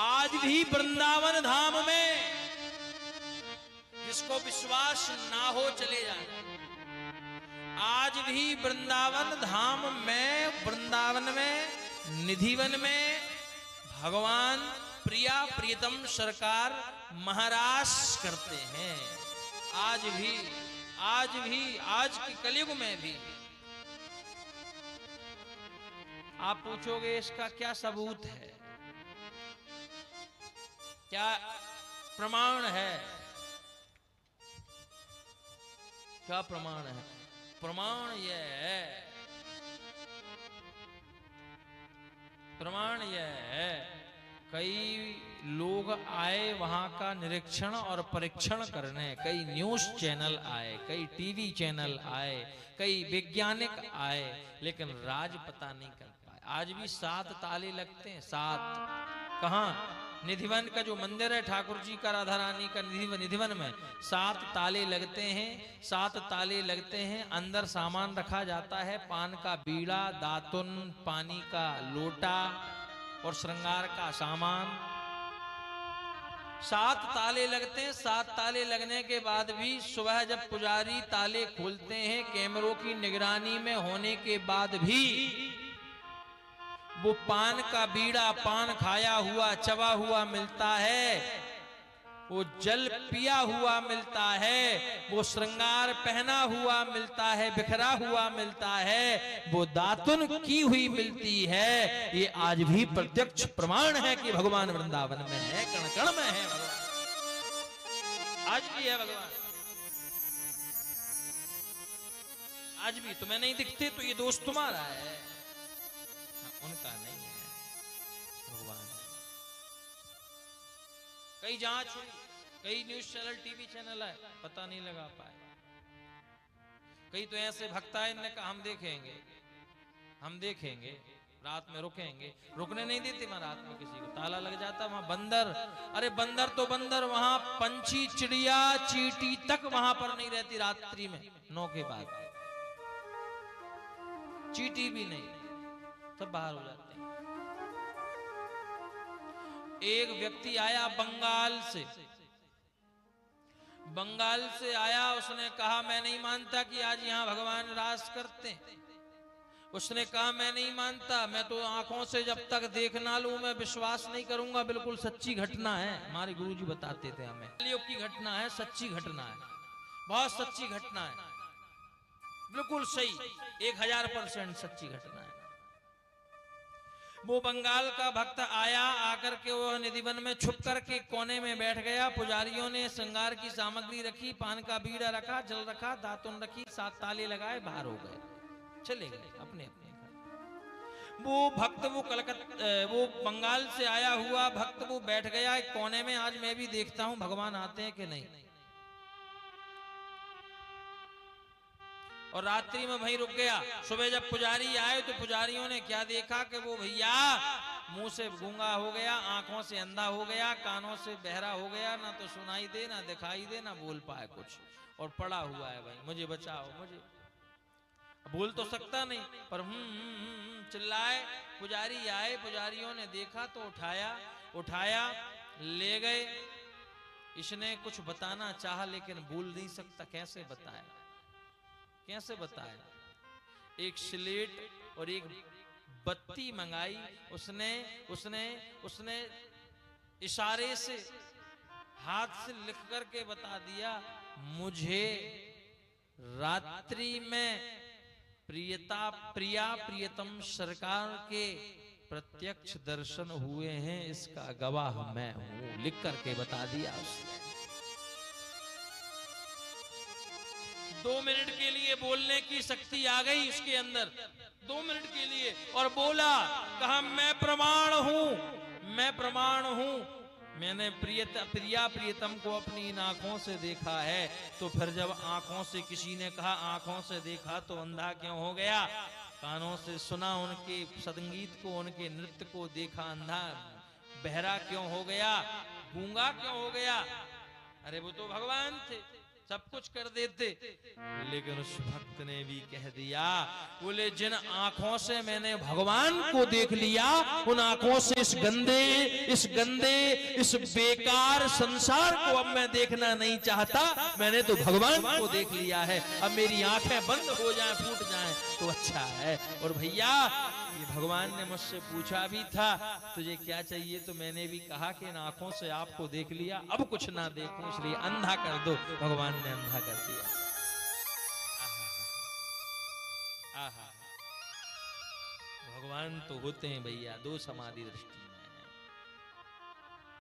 आज भी वृंदावन धाम में जिसको विश्वास ना हो चले जाए। आज भी वृंदावन धाम में, वृंदावन में, निधिवन में भगवान प्रिया प्रियतम सरकार महाराज करते हैं। आज भी आज के कलयुग में भी। आप पूछोगे इसका क्या सबूत है, क्या प्रमाण है? क्या प्रमाण है? प्रमाण यह है, कई लोग आए वहां का निरीक्षण और परीक्षण करने, कई न्यूज चैनल आए, कई टीवी चैनल आए, कई वैज्ञानिक आए, लेकिन राज पता नहीं कर पाए। आज भी 7 ताले लगते हैं। 7 कहां? निधिवन का जो मंदिर है ठाकुर जी का, राधा रानी का, निधिवन में 7 ताले लगते हैं। 7 ताले लगते हैं। अंदर सामान रखा जाता है, पान का बीड़ा, दातुन, पानी का लोटा और श्रृंगार का सामान। 7 ताले लगते हैं। 7 ताले लगने के बाद भी सुबह जब पुजारी ताले खोलते हैं, कैमरों की निगरानी में होने के बाद भी वो पान का बीड़ा, पान खाया हुआ, चबा हुआ मिलता है, वो जल पिया हुआ मिलता है, वो श्रृंगार पहना हुआ मिलता है, बिखरा हुआ मिलता है, वो दातुन की हुई मिलती है। ये आज भी प्रत्यक्ष प्रमाण है कि भगवान वृंदावन में है, कण कण में है भगवान। आज भी है भगवान। आज भी तुम्हें नहीं दिखते तो ये दोस्त तुम्हारा है, उनका नहीं है, भगवान। कई जांच हुई, कई न्यूज चैनल, टीवी चैनल है, पता नहीं लगा पाए। कई तो ऐसे भक्त आए, इन्होंने कहा हम देखेंगे, रात में रुकेंगे, रुकने नहीं देते वहां। रात में किसी को ताला लग जाता, वहां बंदर, अरे बंदर तो बंदर, वहां पंछी, चिड़िया, चींटी तक वहां पर नहीं रहती रात्रि में 9 के बाद। चींटी भी नहीं, सब बाहर हो जाते हैं। एक व्यक्ति आया बंगाल से आया, उसने कहा मैं नहीं मानता कि आज यहां भगवान राज करते हैं। उसने कहा मैं नहीं मानता, मैं तो आंखों से जब तक देख ना लूं मैं विश्वास नहीं करूंगा। बिल्कुल सच्ची घटना है, हमारे गुरुजी बताते थे हमें, कलयुग की घटना है, सच्ची घटना है, बहुत सच्ची घटना है, बिल्कुल सही, 1000% सच्ची घटना है। वो बंगाल का भक्त आया, आकर के वो निधिवन में छुप करके कोने में बैठ गया। पुजारियों ने श्रृंगार की सामग्री रखी, पान का बीड़ा रखा, जल रखा, दातुन रखी, 7 ताले लगाए, बाहर हो गए, चले गए अपने अपने घर। वो भक्त, वो बंगाल से आया हुआ भक्त, वो बैठ गया एक कोने में। आज मैं भी देखता हूं भगवान आते हैं कि नहीं। और रात्रि में वहीं रुक गया। सुबह जब पुजारी आए तो पुजारियों ने क्या देखा कि वो भैया मुंह से गूंगा हो गया, आंखों से अंधा हो गया, कानों से बहरा हो गया, ना तो सुनाई दे, ना दिखाई दे, ना बोल पाए कुछ, और पड़ा हुआ है। भाई मुझे बचाओ, मुझे बोल तो सकता नहीं, पर चिल्लाए। पुजारी आए, पुजारियों ने देखा तो उठाया ले गए। इसने कुछ बताना चाहा लेकिन बोल नहीं सकता, कैसे बताया? एक स्लेट और एक बत्ती मंगाई उसने इशारे से, हाथ से लिख करके बता दिया, मुझे रात्रि में प्रिया प्रियतम सरकार के प्रत्यक्ष दर्शन हुए हैं, इसका गवाह मैं हूं। लिख करके बता दिया उसने। 2 मिनट के लिए बोलने की शक्ति आ गई उसके अंदर, 2 मिनट के लिए, और बोला, कहा मैं प्रमाण हूं, मैंने प्रिया प्रियतम को अपनी इन आंखों से देखा है। तो फिर जब आंखों से, किसी ने कहा आंखों से देखा तो अंधा क्यों हो गया? कानों से सुना उनके संगीत को, उनके नृत्य को देखा, अंधा बहरा क्यों हो गया? गूंगा क्यों हो गया? अरे वो तो भगवान थे, सब कुछ कर देते, लेकिन उस भक्त ने भी कह दिया, बोले जिन आंखों से मैंने भगवान को देख लिया, उन आंखों से इस गंदे इस बेकार संसार को अब मैं देखना नहीं चाहता। मैंने तो भगवान को देख लिया है, अब मेरी आंखें बंद हो जाएं, फूट जाएं तो अच्छा है। और भैया ये भगवान ने मुझसे पूछा भी था तुझे क्या चाहिए, तो मैंने भी कहा कि इन आंखों से आपको देख लिया, अब कुछ ना देखूं, इसलिए अंधा कर दो। भगवान ने अंधा कर दिया। आहा, भगवान तो होते हैं भैया दो समाधि दृष्टि।